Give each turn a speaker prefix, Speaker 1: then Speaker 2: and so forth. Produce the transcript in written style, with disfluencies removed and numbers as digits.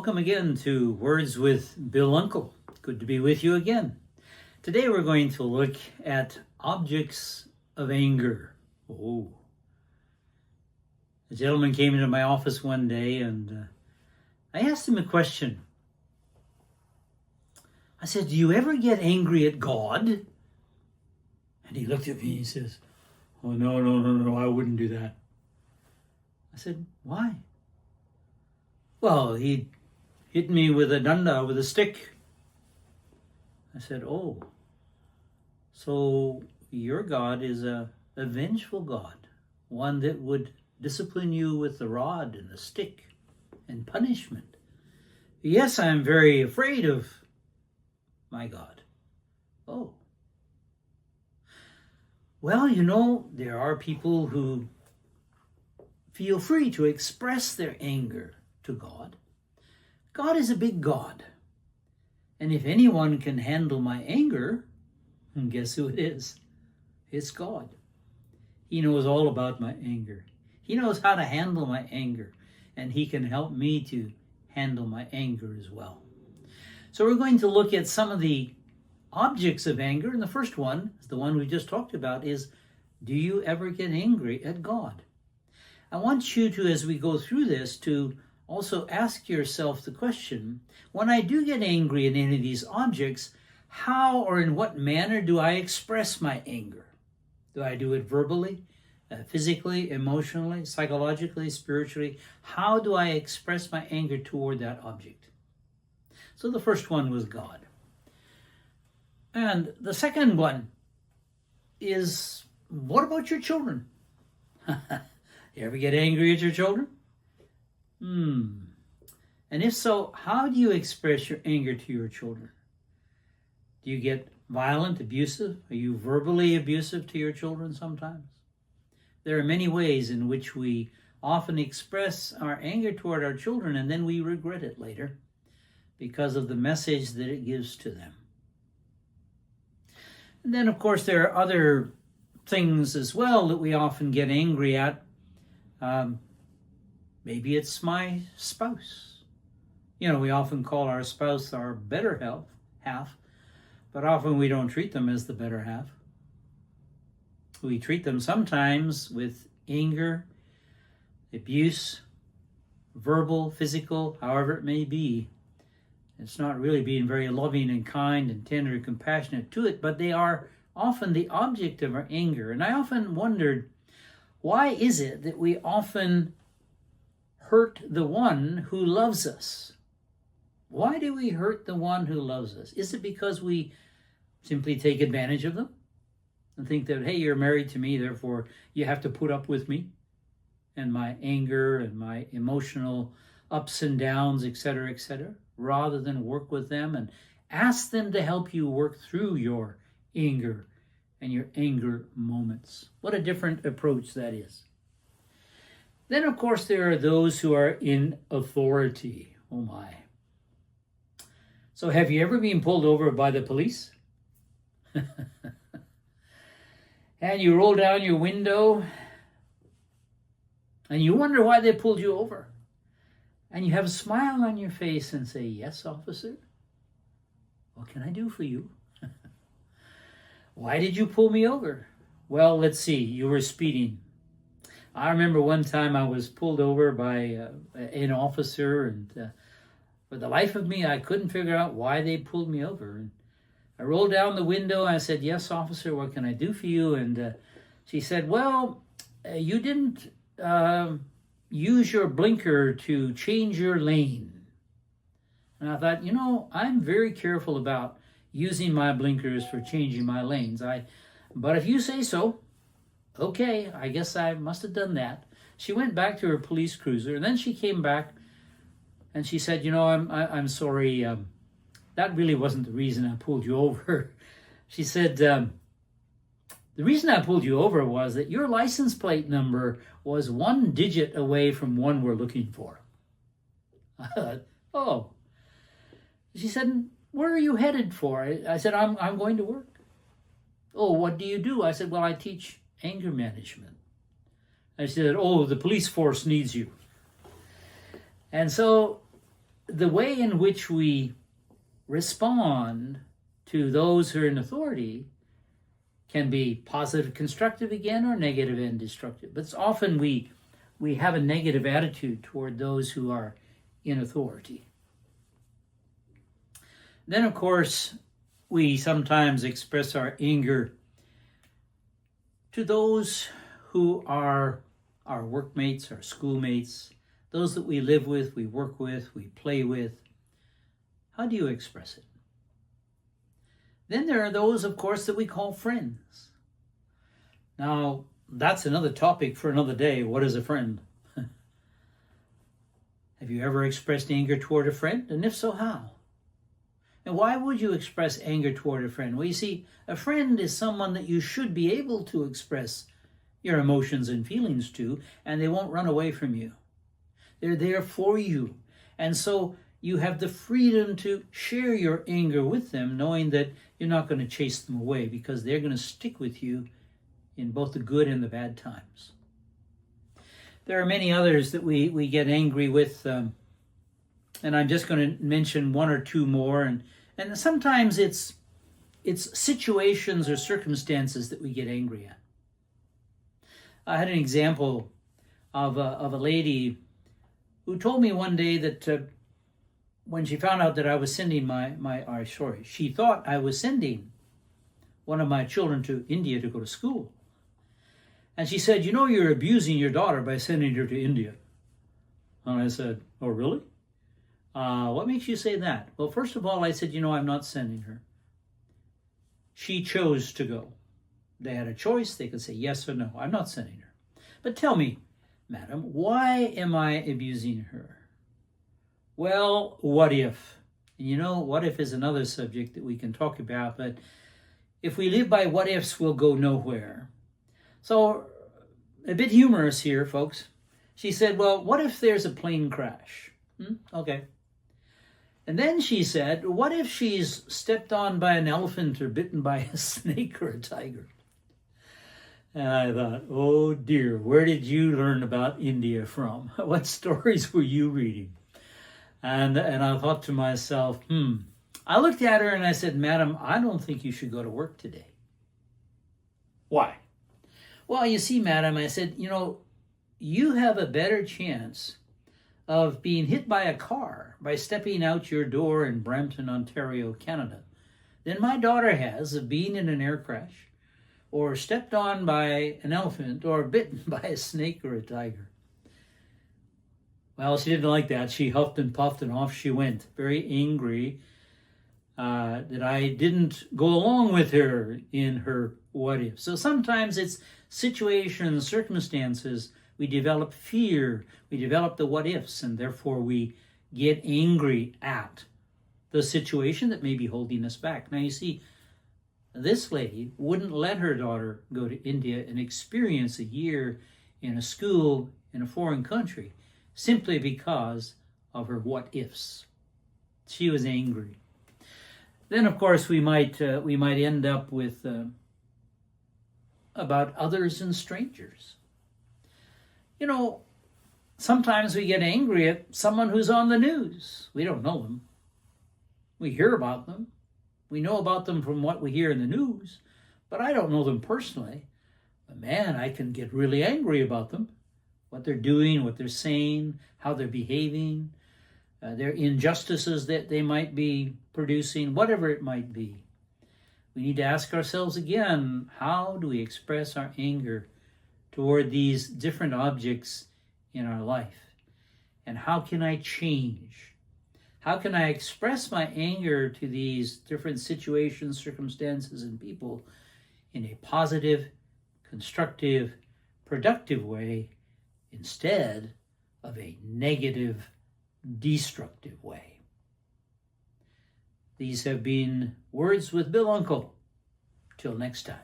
Speaker 1: welcome again to Words with Bill Uncle. Good to be with you again. Today we're going to look at objects of anger. A gentleman came into my office one day and I asked him a question. I said, "Do you ever get angry at God?" And he looked at me and he says, "Oh, no, I wouldn't do that." I said, "Why?" "Well, he hit me with a danda, with a stick." I said, "Oh, so your God is a vengeful God, one that would discipline you with the rod and the stick and punishment." "Yes, I'm very afraid of my God." "Oh. Well, there are people who feel free to express their anger to God. God is a big God. And if anyone can handle my anger, guess who it is? It's God. He knows all about my anger. He knows how to handle my anger. And he can help me to handle my anger as well. So we're going to look at some of the objects of anger. And the first one, the one we just talked about, is, do you ever get angry at God? I want you to, as we go through this, to also ask yourself the question, when I do get angry at any of these objects, how or in what manner do I express my anger? Do I do it verbally, physically, emotionally, psychologically, spiritually? How do I express my anger toward that object? So the first one was God. And the second one is, what about your children? You ever get angry at your children? And if so, how do you express your anger to your children? Do you get violent, abusive? Are you verbally abusive to your children sometimes? There are many ways in which we often express our anger toward our children, and then we regret it later because of the message that it gives to them. And then, of course, there are other things as well that we often get angry at. Maybe it's my spouse. We often call our spouse our better half, but often we don't treat them as the better half. We treat them sometimes with anger, abuse, verbal, physical, however it may be. It's not really being very loving and kind and tender and compassionate to it, but they are often the object of our anger. And I often wondered, why is it that we often hurt the one who loves us? Why do we hurt the one who loves us? Is it because we simply take advantage of them and think that, hey, you're married to me, therefore you have to put up with me and my anger and my emotional ups and downs, etc., rather than work with them and ask them to help you work through your anger and your anger moments? What a different approach that is. Then, of course, there are those who are in authority. Oh my. So have you ever been pulled over by the police? And you roll down your window and you wonder why they pulled you over. And you have a smile on your face and say, "Yes, officer. What can I do for you?" "Why did you pull me over?" "Well, let's see, you were speeding." I remember one time I was pulled over by an officer, and for the life of me, I couldn't figure out why they pulled me over. And I rolled down the window and I said, "Yes, officer, what can I do for you?" And she said, "Well, you didn't use your blinker to change your lane." And I thought, I'm very careful about using my blinkers for changing my lanes. But if you say so, okay, I guess I must have done that. She went back to her police cruiser, and then she came back and she said, I'm sorry, that really wasn't the reason I pulled you over. She said, the reason I pulled you over was that your license plate number was one digit away from one we're looking for. I thought, oh. She said, "Where are you headed for?" I said, I'm going to work. "Oh, what do you do?" I said, "Well, I teach anger management." I said, "Oh, the police force needs you." And so the way in which we respond to those who are in authority can be positive, constructive again, or negative and destructive. But it's often we have a negative attitude toward those who are in authority. Then, of course, we sometimes express our anger to those who are our workmates, our schoolmates, those that we live with, we work with, we play with. How do you express it? Then there are those, of course, that we call friends. Now, that's another topic for another day. What is a friend? Have you ever expressed anger toward a friend? And if so, how? And why would you express anger toward a friend? Well, you see, a friend is someone that you should be able to express your emotions and feelings to, and they won't run away from you. They're there for you. And so you have the freedom to share your anger with them, knowing that you're not going to chase them away because they're going to stick with you in both the good and the bad times. There are many others that we get angry with, and I'm just going to mention one or two more. And sometimes it's situations or circumstances that we get angry at. I had an example of a lady who told me one day that when she found out that I was sending she thought I was sending one of my children to India to go to school. And she said, you're abusing your daughter by sending her to India. And I said, oh, really? What makes you say that? Well, first of all, I said, I'm not sending her. She chose to go. They had a choice. They could say yes or no. I'm not sending her. But tell me, madam, why am I abusing her? Well, what if? What if is another subject that we can talk about. But if we live by what ifs, we'll go nowhere. So, a bit humorous here, folks. She said, well, what if there's a plane crash? Okay. And then she said, what if she's stepped on by an elephant or bitten by a snake or a tiger? And I thought, oh dear, where did you learn about India from? What stories were you reading? And I thought to myself, I looked at her and I said, madam, I don't think you should go to work today. Why? Well, you see, madam, I said, you have a better chance of being hit by a car by stepping out your door in Brampton, Ontario, Canada, than my daughter has of being in an air crash or stepped on by an elephant or bitten by a snake or a tiger. Well, she didn't like that. She huffed and puffed and off she went, very angry that I didn't go along with her in her what if. So sometimes it's situations, circumstances, we develop fear, we develop the what ifs, and therefore we get angry at the situation that may be holding us back. Now you see, this lady wouldn't let her daughter go to India and experience a year in a school in a foreign country simply because of her what ifs. She was angry. Then, of course, we might end up with about others and strangers. Sometimes we get angry at someone who's on the news. We don't know them. We hear about them. We know about them from what we hear in the news, but I don't know them personally. But man, I can get really angry about them. What they're doing, what they're saying, how they're behaving, their injustices that they might be producing, whatever it might be. We need to ask ourselves again, how do we express our anger toward these different objects in our life? And how can I change? How can I express my anger to these different situations, circumstances, and people in a positive, constructive, productive way instead of a negative, destructive way? These have been Words with Bill Uncle. Till next time.